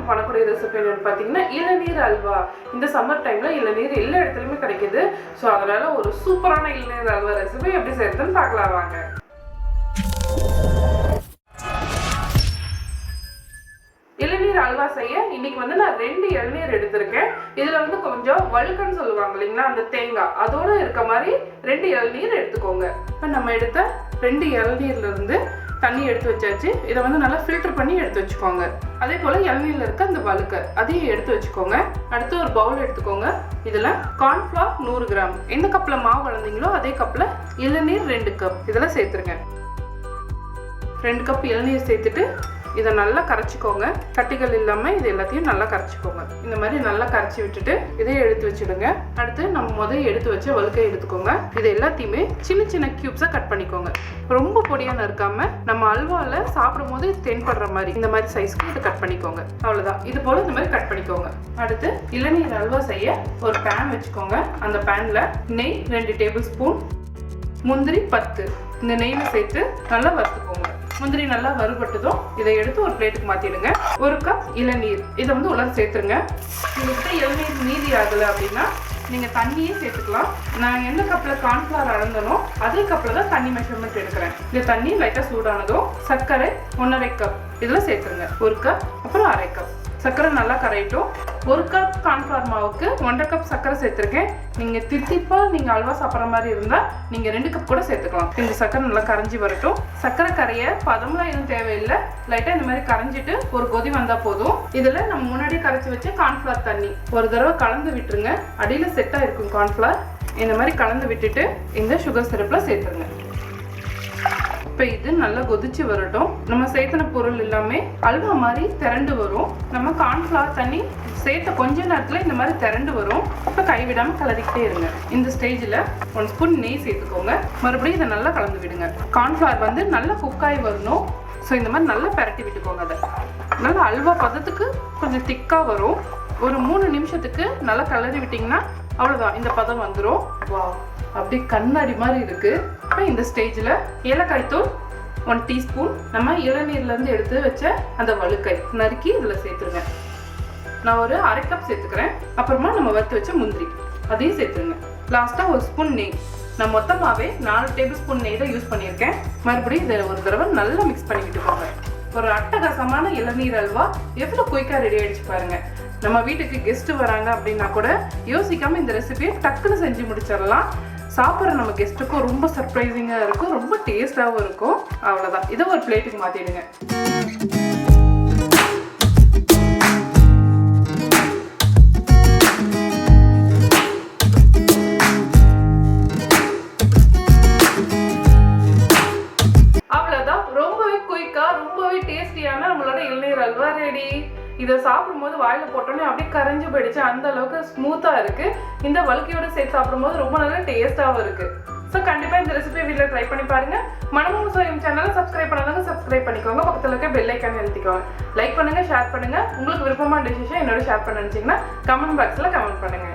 நம்ம பண்ணக்கூடிய ரெசிபி என்னன்னு பார்த்தீங்கன்னா இளநீர் அல்வா. இந்த சம்மர் டைமில் இளநீர் எல்லா இடத்துலையுமே கிடைக்குது. ஸோ அதனால ஒரு சூப்பரான இளநீர் அல்வா ரெசிபி எப்படி செய்யறதுன்னு பார்க்கலாம் வாங்க. இளநீர் அல்வா செய்ய இன்னைக்கு நான் 2 இளநீர் எடுத்திருக்கேன். இதுல கொஞ்சம் வழுக்கன்னு சொல்லுவாங்க இல்லைங்களா, அந்த தேங்காய் அதோட இருக்க மாதிரி 2 இளநீர் எடுத்துக்கோங்க. இப்போ நம்ம எடுத்த 2 இளநீர்ல இருந்து தண்ணி எடுத்து வச்சாச்சு. இதை நல்லா ஃபில்டர் பண்ணி எடுத்து வச்சுக்கோங்க. அதே போல இளநீர்ல இருக்க அந்த வழுக்க அதையும் எடுத்து வச்சுக்கோங்க. அடுத்து ஒரு பவுல் எடுத்துக்கோங்க. இதுல கார்ன்ஃபிளவர் 100 கிராம், எந்த கப்ல மாவு வளர்ந்தீங்களோ அதே கப்ல இளநீர் 2 கப் இதெல்லாம் சேர்த்துருங்க. 2 கப் இளநீர் சேர்த்துட்டு இதை நல்லா கரைச்சிக்கோங்க. கட்டிகள் இல்லாமல் இது எல்லாத்தையும் நல்லா கரைச்சிக்கோங்க. இந்த மாதிரி நல்லா கரைச்சி விட்டுட்டு இதை எடுத்து வச்சுடுங்க. அடுத்து நம்ம எடுத்து வச்ச வழுக்கை எடுத்துக்கோங்க. இது எல்லாத்தையுமே சின்ன சின்ன கியூப்ஸாக கட் பண்ணிக்கோங்க. ரொம்ப பொடியாக நறுக்காம நம்ம அல்வாவில் சாப்பிடும் போது தென்படுற மாதிரி இந்த மாதிரி சைஸ்க்கு இதை கட் பண்ணிக்கோங்க. அவ்வளோதான். இது போல் இந்த மாதிரி கட் பண்ணிக்கோங்க. அடுத்து இளநீர் அல்வா செய்ய ஒரு பேன் வச்சுக்கோங்க. அந்த பேனில் நெய் 2 டேபிள் ஸ்பூன், முந்திரி 10 இந்த நெய்யில் சேர்த்து நல்லா வறுத்துக்கோங்க. முந்திரி நல்லா வறுபட்டதும் இதை எடுத்து ஒரு பிளேட்டுக்கு மாற்றிடுங்க. 1 கப் இளநீர் இதை உலர சேர்த்துருங்க. உங்கள்கிட்ட இளநீர் மீதி ஆகலை அப்படின்னா நீங்கள் தண்ணியே சேர்த்துக்கலாம். நான் எந்த கப்பில் கார்ன்ஃப்ளவர் அளந்தனோ அதே கப்பில் தான் தண்ணி மெஷர்மெண்ட் எடுக்கிறேன். இந்த தண்ணி லைட்டாக சூடானதும் சர்க்கரை 1.5 கப் இதில் சேர்த்துருங்க. 1 கப் அப்புறம் 1/2 கப் சர்க்கரை நல்லா கரையட்டும். 1 கப் கார்ன்ஃப்ளவர் மாவுக்கு 1.5 கப் சர்க்கரை சேர்த்துருக்கேன். நீங்கள் தித்திப்பாக நீங்கள் அல்வா சாப்பிட்ற மாதிரி இருந்தால் நீங்கள் 2 கப் கூட சேர்த்துக்கலாம். இந்த சர்க்கரை நல்லா கரைஞ்சி வரட்டும். சர்க்கரை கரைய பதம்லாம் எதுவும் தேவையில்லை. லைட்டாக இந்த மாதிரி கரைஞ்சிட்டு ஒரு கொதி வந்தால் போதும். இதில் நம்ம முன்னாடியே கரைச்சி வச்ச கார்ன்ஃப்ளவர் தண்ணி ஒரு தடவை கலந்து விட்டுருங்க. அடியில் செட்டாக இருக்கும் கார்ன்ஃப்ளவர். இந்த மாதிரி கலந்து விட்டுட்டு இந்த சுகர் சிரப்பில் சேர்த்துருங்க. இப்போ இது நல்லா கொதிச்சு வரட்டும். நம்ம சேர்த்துன பொருள் எல்லாமே அல்வா மாதிரி திரண்டு வரும். நம்ம கார்ன்ஃப்ளவர் தண்ணி சேர்த்த கொஞ்ச நேரத்தில் இந்த மாதிரி திரண்டு வரும். இப்போ கைவிடாமல் கலரிக்கிட்டே இருங்க. இந்த ஸ்டேஜில் 1 ஸ்பூன் நெய் சேர்த்துக்கோங்க. மறுபடியும் இதை நல்லா கலந்து விடுங்க. கார்ன்ஃப்ளவர் நல்லா குக்காகி வரணும். ஸோ இந்த மாதிரி நல்லா பரட்டி விட்டுக்கோங்க. அதை நல்லா அல்வா பதத்துக்கு கொஞ்சம் திக்காக வரும். ஒரு 3 நிமிஷத்துக்கு நல்லா கலரி விட்டிங்கன்னா அவ்வளோதான், இந்த பதம் வந்துடும். வா, அப்படி கண்ணாடி மாதிரி இருக்கு. இப்போ இந்த ஸ்டேஜில் ஏலக்காய் தூள் 1 டீஸ்பூன், நம்ம இளநீர்லேருந்து எடுத்து வச்ச அந்த வழுக்கை நறுக்கி இதில் சேர்த்துருங்க. நான் ஒரு 1/2 கப் சேர்த்துக்கிறேன். அப்புறமா நம்ம வறுத்து வச்ச முந்திரி அதையும் சேர்த்துருங்க. லாஸ்ட்டாக 1 ஸ்பூன் நெய். நான் மொத்தமாகவே 4 டேபிள் ஸ்பூன் நெய் தான் யூஸ் பண்ணியிருக்கேன். மறுபடியும் இதை ஒரு தடவை நல்லா மிக்ஸ் பண்ணி விட்டுக்கோங்க. ஒரு அட்டகாசமான இளநீர் அல்வா எவ்வளோ குயிக்காக ரெடி ஆகிடுச்சு பாருங்க. நம்ம வீட்டுக்கு கெஸ்ட்டு வராங்க அப்படின்னா கூட யோசிக்காமல் இந்த ரெசிபியை டக்குன்னு செஞ்சு முடிச்சிடலாம். சாப்பிட்ற நம்ம கெஸ்ட்டுக்கும் ரொம்ப சர்ப்ரைசிங்காக இருக்கும், ரொம்ப டேஸ்டாகவும் இருக்கும். அவ்வளோதான். இதை ஒரு பிளேட்டுக்கு மாற்றிடுங்க. அவ்வளோதான். ரொம்பவே குயிக்காக ரொம்பவே டேஸ்டியான நம்மளோட இளநீர் அல்வா ரெடி. இதை சாப்பிடும்போது வாயில போட்டோன்னே அப்படியே கரைஞ்சி போயிடுச்சு. அந்த அளவுக்கு ஸ்மூத்தாக இருக்கு. இந்த வழுக்கையோட சேர்த்து சாப்பிடும்போது ரொம்ப நல்லா டேஸ்டாகவும் இருக்கு. ஸோ கண்டிப்பாக இந்த ரெசிபியை வீட்டில் ட்ரை பண்ணி பாருங்க. மனமும் சுவையும் சேனலை சப்ஸ்கிரைப் பண்ணாதவங்க சப்ஸ்கிரைப் பண்ணிக்கோங்க. பக்கத்தில் இருக்க பெல் ஐக்கான் எழுதிக்கோங்க. லைக் பண்ணுங்க, ஷேர் பண்ணுங்க. உங்களுக்கு விருப்பமான டிசிஷன் என்னோட ஷேர் பண்ண நினைச்சீங்கன்னா கமெண்ட் பாக்ஸில் கமெண்ட் பண்ணுங்க.